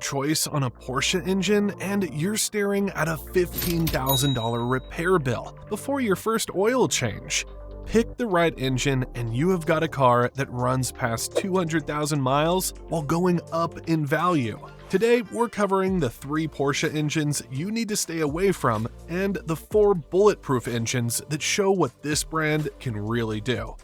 choice on a Porsche engine and you're staring at a $15,000 repair bill before your first oil change. Pick the right engine and you have got a car that runs past 200,000 miles while going up in value. Today, we're covering the 3 Porsche engines you need to stay away from and the 4 bulletproof engines that show what this brand can really do.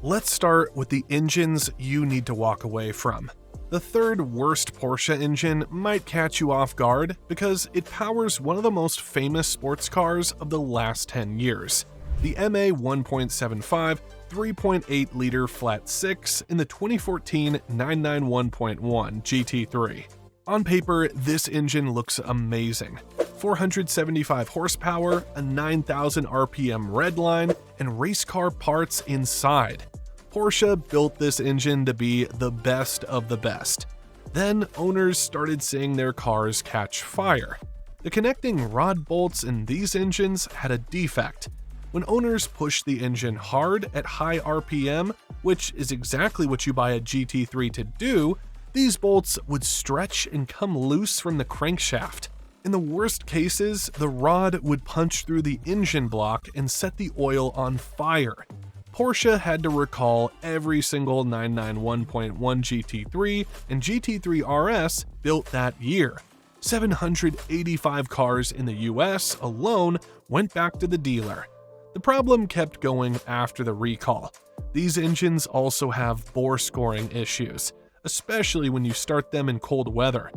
Let's start with the engines you need to walk away from. The third worst Porsche engine might catch you off guard because it powers one of the most famous sports cars of the last 10 years. The MA 1.75 3.8-liter flat 6 in the 2014 991.1 GT3. On paper, this engine looks amazing. 475 horsepower, a 9,000 RPM redline, and race car parts inside. Porsche built this engine to be the best of the best. Then owners started seeing their cars catch fire. The connecting rod bolts in these engines had a defect. When owners pushed the engine hard at high RPM, which is exactly what you buy a GT3 to do, these bolts would stretch and come loose from the crankshaft. In the worst cases, the rod would punch through the engine block and set the oil on fire. Porsche had to recall every single 991.1 GT3 and GT3 RS built that year. 785 cars in the US alone went back to the dealer. The problem kept going after the recall. These engines also have bore scoring issues, especially when you start them in cold weather.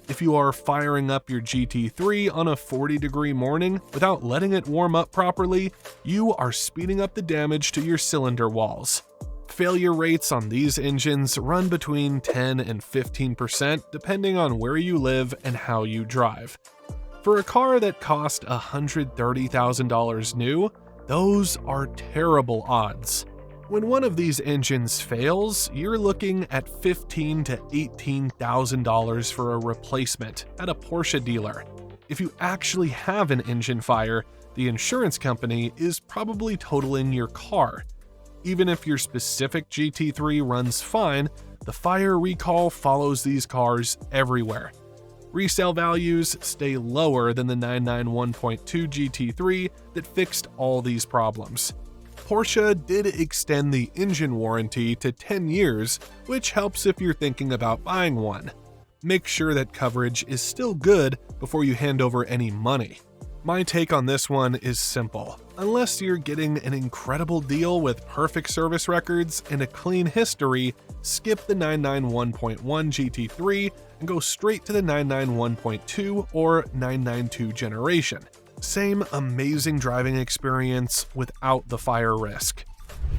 If you are firing up your GT3 on a 40-degree morning without letting it warm up properly, you are speeding up the damage to your cylinder walls. Failure rates on these engines run between 10 and 15% depending on where you live and how you drive. For a car that cost $130,000 new, those are terrible odds. When one of these engines fails, you're looking at $15,000 to $18,000 for a replacement at a Porsche dealer. If you actually have an engine fire, the insurance company is probably totaling your car. Even if your specific GT3 runs fine, the fire recall follows these cars everywhere. Resale values stay lower than the 991.2 GT3 that fixed all these problems. Porsche did extend the engine warranty to 10 years, which helps if you're thinking about buying one. Make sure that coverage is still good before you hand over any money. My take on this one is simple. Unless you're getting an incredible deal with perfect service records and a clean history, skip the 991.1 GT3 and go straight to the 991.2 or 992 generation. Same amazing driving experience without the fire risk.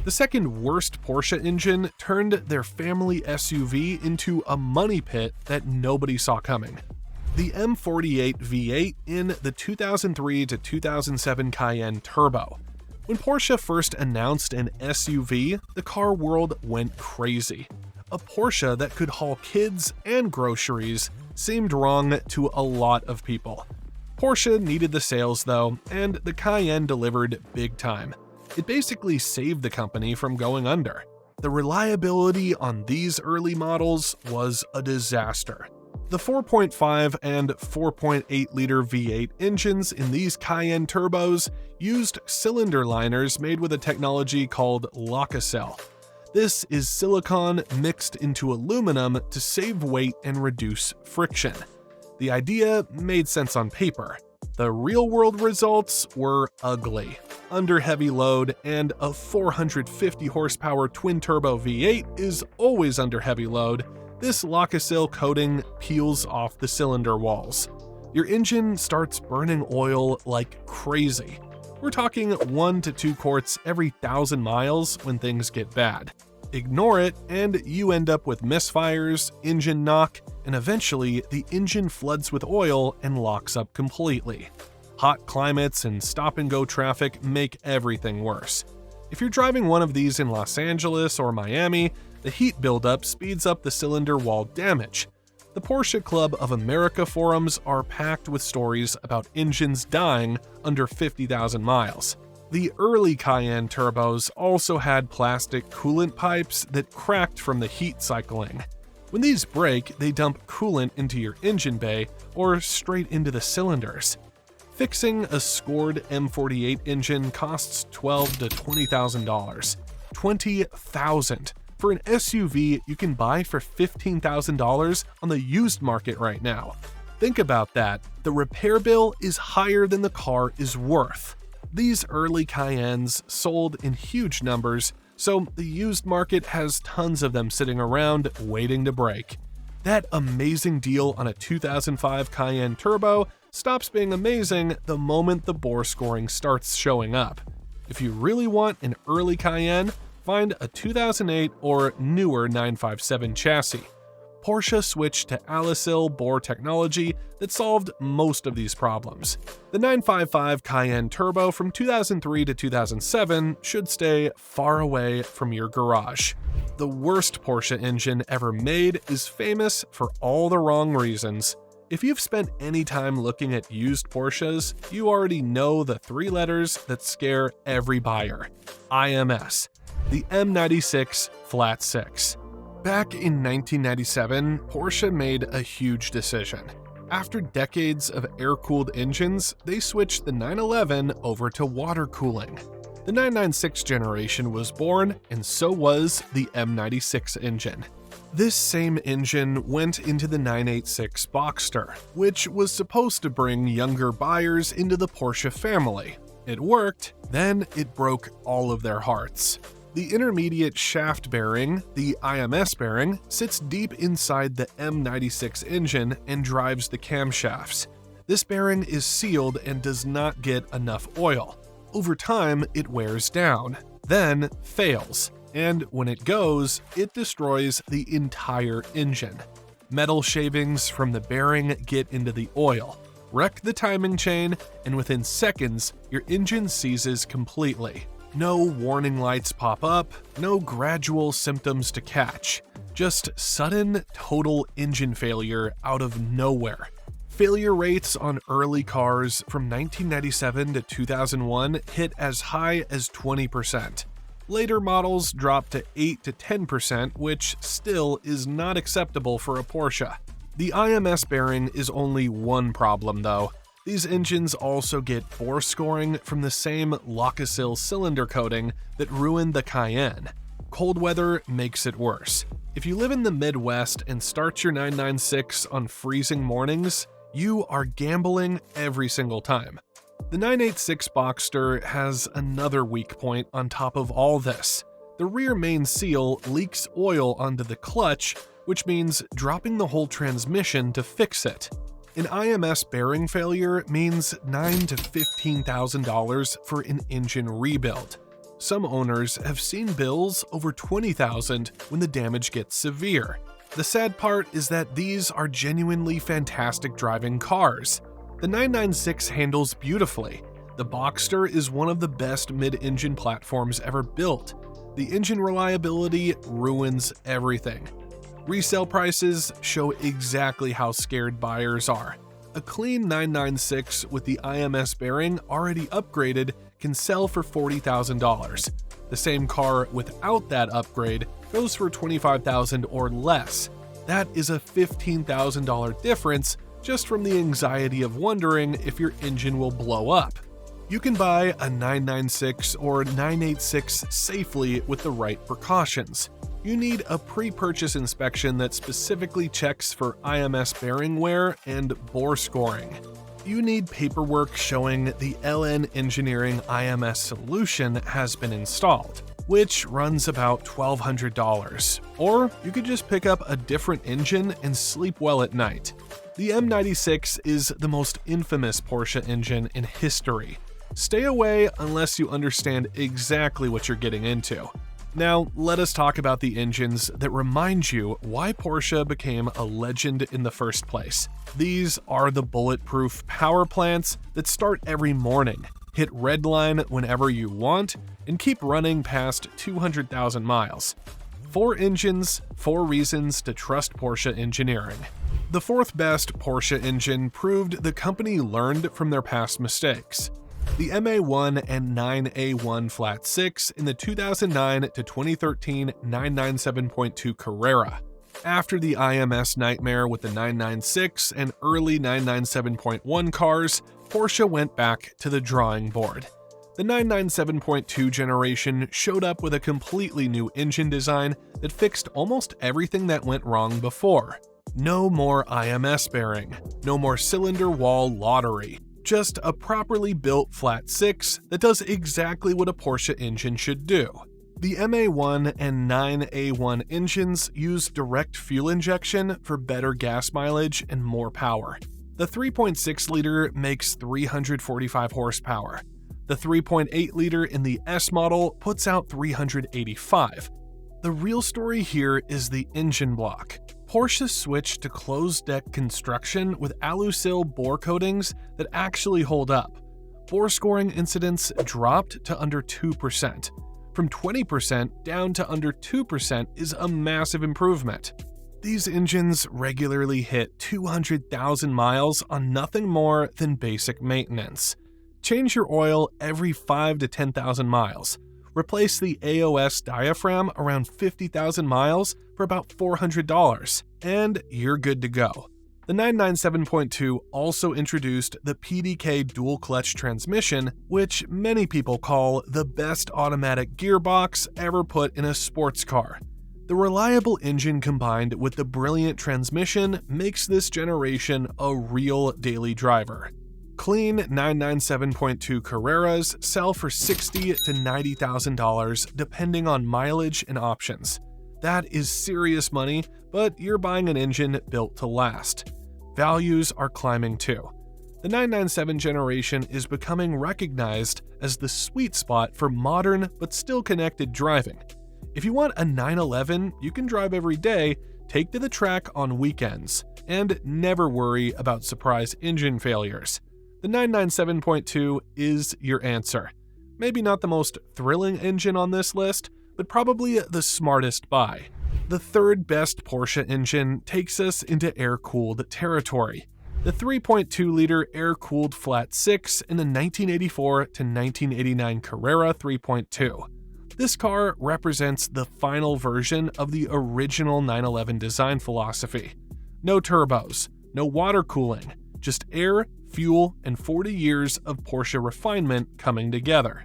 The second worst Porsche engine turned their family SUV into a money pit that nobody saw coming. The M48 V8 in the 2003 to 2007 Cayenne Turbo. When Porsche first announced an SUV, the car world went crazy. A Porsche that could haul kids and groceries seemed wrong to a lot of people. Porsche needed the sales though, and the Cayenne delivered big time. It basically saved the company from going under. The reliability on these early models was a disaster. The 4.5 and 4.8-liter V8 engines in these Cayenne turbos used cylinder liners made with a technology called Lock-A-Cell. This is silicon mixed into aluminum to save weight and reduce friction. The idea made sense on paper. The real-world results were ugly. Under heavy load, and a 450 horsepower twin-turbo V8 is always under heavy load, this Lock-A-Cell coating peels off the cylinder walls. Your engine starts burning oil like crazy. We're talking 1 to 2 quarts every 1,000 miles when things get bad. Ignore it, and you end up with misfires, engine knock, and eventually the engine floods with oil and locks up completely. Hot climates and stop-and-go traffic make everything worse. If you're driving one of these in Los Angeles or Miami, the heat buildup speeds up the cylinder wall damage. The Porsche Club of America forums are packed with stories about engines dying under 50,000 miles. The early Cayenne turbos also had plastic coolant pipes that cracked from the heat cycling. When these break, they dump coolant into your engine bay or straight into the cylinders. Fixing a scored M48 engine costs $12,000 to $20,000. $20,000 for an SUV you can buy for $15,000 on the used market right now. Think about that. The repair bill is higher than the car is worth. These early Cayennes sold in huge numbers, so the used market has tons of them sitting around waiting to break. That amazing deal on a 2005 Cayenne Turbo stops being amazing the moment the bore scoring starts showing up. If you really want an early Cayenne, find a 2008 or newer 957 chassis. Porsche switched to Alisil bore technology that solved most of these problems. The 955 Cayenne Turbo from 2003 to 2007 should stay far away from your garage. The worst Porsche engine ever made is famous for all the wrong reasons. If you've spent any time looking at used Porsches, you already know the three letters that scare every buyer: IMS, the M96 Flat 6. Back in 1997, Porsche made a huge decision. After decades of air-cooled engines, they switched the 911 over to water cooling. The 996 generation was born, and so was the M96 engine. This same engine went into the 986 Boxster, which was supposed to bring younger buyers into the Porsche family. It worked, then it broke all of their hearts. The intermediate shaft bearing, the IMS bearing, sits deep inside the M96 engine and drives the camshafts. This bearing is sealed and does not get enough oil. Over time, it wears down, then fails, and when it goes, it destroys the entire engine. Metal shavings from the bearing get into the oil, wreck the timing chain, and within seconds, your engine seizes completely. No warning lights pop up, no gradual symptoms to catch. Just sudden, total engine failure out of nowhere. Failure rates on early cars from 1997 to 2001 hit as high as 20%. Later models dropped to 8 to 10%, which still is not acceptable for a Porsche. The IMS bearing is only one problem though. These engines also get bore scoring from the same Locasil cylinder coating that ruined the Cayenne. Cold weather makes it worse. If you live in the Midwest and start your 996 on freezing mornings, you are gambling every single time. The 986 Boxster has another weak point on top of all this. The rear main seal leaks oil onto the clutch, which means dropping the whole transmission to fix it. An IMS bearing failure means $9,000 to $15,000 for an engine rebuild. Some owners have seen bills over $20,000 when the damage gets severe. The sad part is that these are genuinely fantastic driving cars. The 996 handles beautifully. The Boxster is one of the best mid-engine platforms ever built. The engine reliability ruins everything. Resale prices show exactly how scared buyers are. A clean 996 with the IMS bearing already upgraded can sell for $40,000. The same car without that upgrade goes for $25,000 or less. That is a $15,000 difference just from the anxiety of wondering if your engine will blow up. You can buy a 996 or 986 safely with the right precautions. You need a pre-purchase inspection that specifically checks for IMS bearing wear and bore scoring. You need paperwork showing the LN Engineering IMS solution has been installed, which runs about $1,200. Or you could just pick up a different engine and sleep well at night. The M96 is the most infamous Porsche engine in history. Stay away unless you understand exactly what you're getting into. Now, let us talk about the engines that remind you why Porsche became a legend in the first place. These are the bulletproof power plants that start every morning, hit redline whenever you want, and keep running past 200,000 miles. 4 engines, 4 reasons to trust Porsche engineering. The fourth best Porsche engine proved the company learned from their past mistakes. The MA1 and 9A1 Flat 6 in the 2009 to 2013 997.2 Carrera. After the IMS nightmare with the 996 and early 997.1 cars, Porsche went back to the drawing board. The 997.2 generation showed up with a completely new engine design that fixed almost everything that went wrong before. No more IMS bearing, no more cylinder wall lottery, just a properly built flat 6 that does exactly what a Porsche engine should do. The MA1 and 9A1 engines use direct fuel injection for better gas mileage and more power. The 3.6-liter makes 345 horsepower. The 3.8-liter in the S model puts out 385. The real story here is the engine block. Porsche switched to closed-deck construction with alusil bore coatings that actually hold up. Bore scoring incidents dropped to under 2%. From 20% down to under 2% is a massive improvement. These engines regularly hit 200,000 miles on nothing more than basic maintenance. Change your oil every 5 to 10,000 miles. Replace the AOS diaphragm around 50,000 miles for about $400, and you're good to go. The 997.2 also introduced the PDK dual-clutch transmission, which many people call the best automatic gearbox ever put in a sports car. The reliable engine combined with the brilliant transmission makes this generation a real daily driver. Clean 997.2 Carreras sell for $60,000 to $90,000 depending on mileage and options. That is serious money, but you're buying an engine built to last. Values are climbing too. The 997 generation is becoming recognized as the sweet spot for modern but still connected driving. If you want a 911 you can drive every day, take to the track on weekends, and never worry about surprise engine failures, the 997.2 is your answer. Maybe not the most thrilling engine on this list, but probably the smartest buy. The third best Porsche engine takes us into air-cooled territory. The 3.2-liter air-cooled flat 6 in the 1984 to 1989 Carrera 3.2. This car represents the final version of the original 911 design philosophy. No turbos, no water cooling, just air, fuel, and 40 years of Porsche refinement coming together.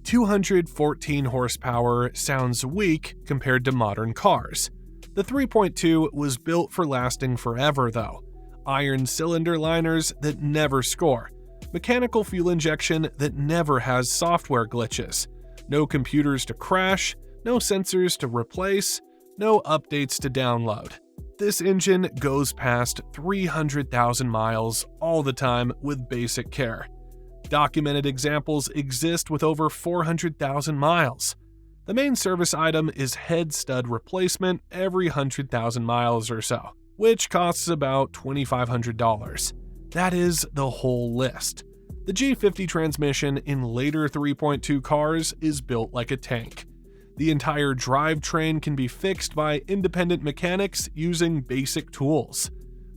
214 horsepower sounds weak compared to modern cars. The 3.2 was built for lasting forever though. Iron cylinder liners that never score. Mechanical fuel injection that never has software glitches. No computers to crash, no sensors to replace, no updates to download. This engine goes past 300,000 miles all the time with basic care. Documented examples exist with over 400,000 miles. The main service item is head stud replacement every 100,000 miles or so, which costs about $2,500. That is the whole list. The G50 transmission in later 3.2 cars is built like a tank. The entire drivetrain can be fixed by independent mechanics using basic tools.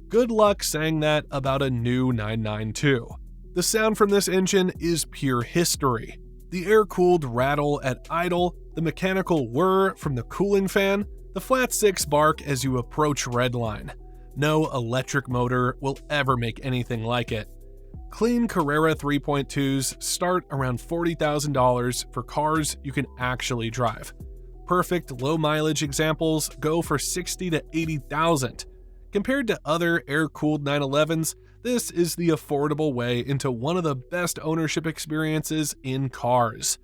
Good luck saying that about a new 992. The sound from this engine is pure history. The air-cooled rattle at idle, the mechanical whir from the cooling fan, the flat 6 bark as you approach redline. No electric motor will ever make anything like it. Clean Carrera 3.2s start around $40,000 for cars you can actually drive. Perfect low-mileage examples go for $60,000 to $80,000. Compared to other air-cooled 911s, this is the affordable way into one of the best ownership experiences in cars.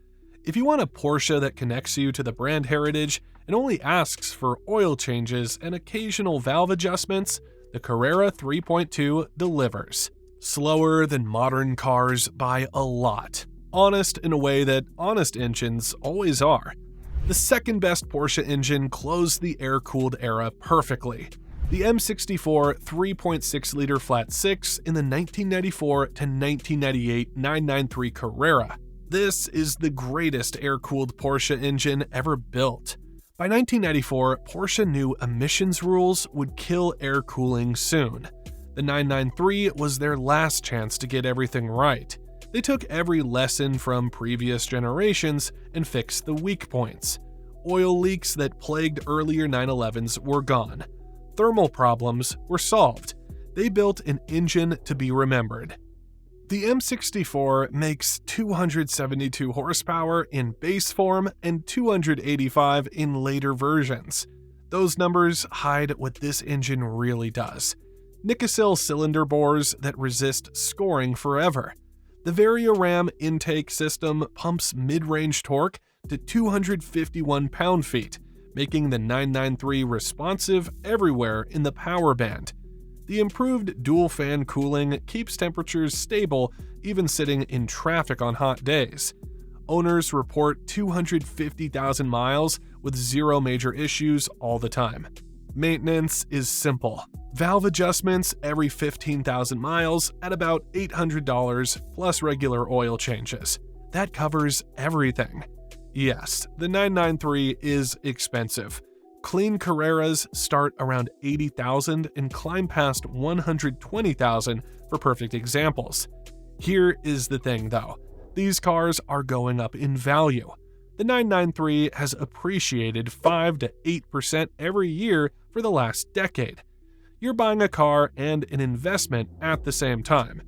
If you want a Porsche that connects you to the brand heritage and only asks for oil changes and occasional valve adjustments, the Carrera 3.2 delivers. Slower than modern cars by a lot. Honest in a way that honest engines always are. The second best Porsche engine closed the air-cooled era perfectly. The M64 3.6-liter flat 6 in the 1994 to 1998 993 Carrera. This is the greatest air-cooled Porsche engine ever built. By 1994, Porsche knew emissions rules would kill air cooling soon. The 993 was their last chance to get everything right. They took every lesson from previous generations and fixed the weak points. Oil leaks that plagued earlier 911s were gone. Thermal problems were solved. They built an engine to be remembered. The M64 makes 272 horsepower in base form and 285 in later versions. Those numbers hide what this engine really does. Nikasil cylinder bores that resist scoring forever. The VarioRam intake system pumps mid-range torque to 251 pound-feet, making the 993 responsive everywhere in the power band. The improved dual-fan cooling keeps temperatures stable even sitting in traffic on hot days. Owners report 250,000 miles with zero major issues all the time. Maintenance is simple. Valve adjustments every 15,000 miles at about $800 plus regular oil changes. That covers everything. Yes, the 993 is expensive. Clean Carreras start around $80,000 and climb past $120,000 for perfect examples. Here is the thing though, these cars are going up in value. The 993 has appreciated 5 to 8% every year for the last decade. You're buying a car and an investment at the same time.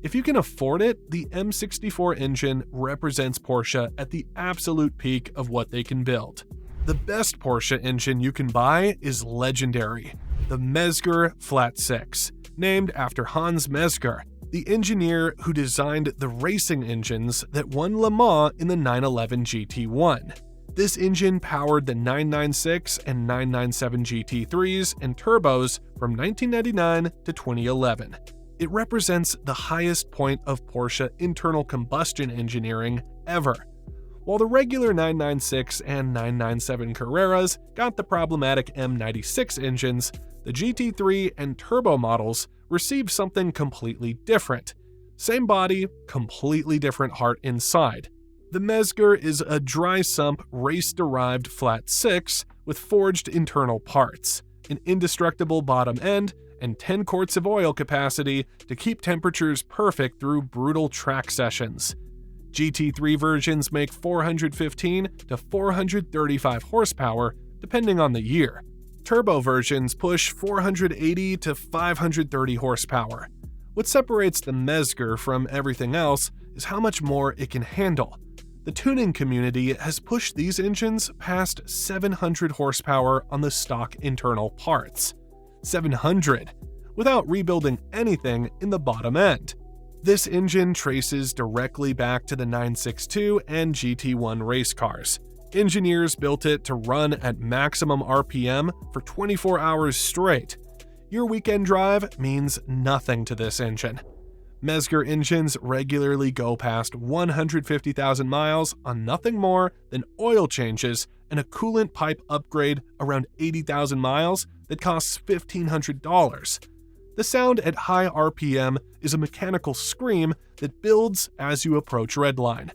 If you can afford it, the M64 engine represents Porsche at the absolute peak of what they can build. The best Porsche engine you can buy is legendary, the Mezger Flat 6, named after Hans Mezger, the engineer who designed the racing engines that won Le Mans in the 911 GT1. This engine powered the 996 and 997 GT3s and turbos from 1999 to 2011. It represents the highest point of Porsche internal combustion engineering ever. While the regular 996 and 997 Carreras got the problematic M96 engines, the GT3 and turbo models received something completely different. Same body, completely different heart inside. The Mezger is a dry sump race-derived flat 6 with forged internal parts, an indestructible bottom end, and 10 quarts of oil capacity to keep temperatures perfect through brutal track sessions. GT3 versions make 415 to 435 horsepower, depending on the year. Turbo versions push 480 to 530 horsepower. What separates the Mezger from everything else is how much more it can handle. The tuning community has pushed these engines past 700 horsepower on the stock internal parts. 700, without rebuilding anything in the bottom end. This engine traces directly back to the 962 and GT1 race cars. Engineers built it to run at maximum RPM for 24 hours straight. Your weekend drive means nothing to this engine. Mezger engines regularly go past 150,000 miles on nothing more than oil changes and a coolant pipe upgrade around 80,000 miles that costs $1,500. The sound at high RPM is a mechanical scream that builds as you approach redline.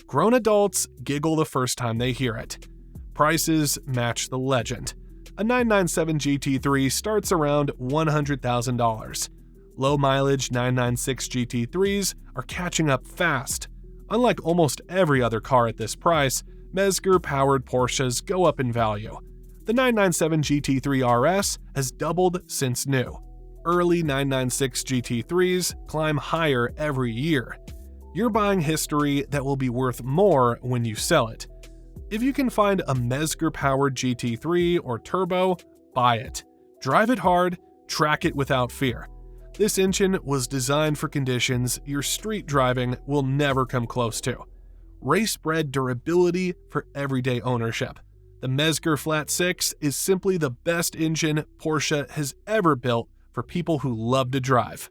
Grown adults giggle the first time they hear it. Prices match the legend. A 997 GT3 starts around $100,000. Low-mileage 996 GT3s are catching up fast. Unlike almost every other car at this price, Mezger-powered Porsches go up in value. The 997 GT3 RS has doubled since new. Early 996 GT3s climb higher every year. You're buying history that will be worth more when you sell it. If you can find a Mezger-powered GT3 or turbo, buy it. Drive it hard, track it without fear. This engine was designed for conditions your street driving will never come close to. Race-bred durability for everyday ownership. The Mezger Flat 6 is simply the best engine Porsche has ever built for people who love to drive.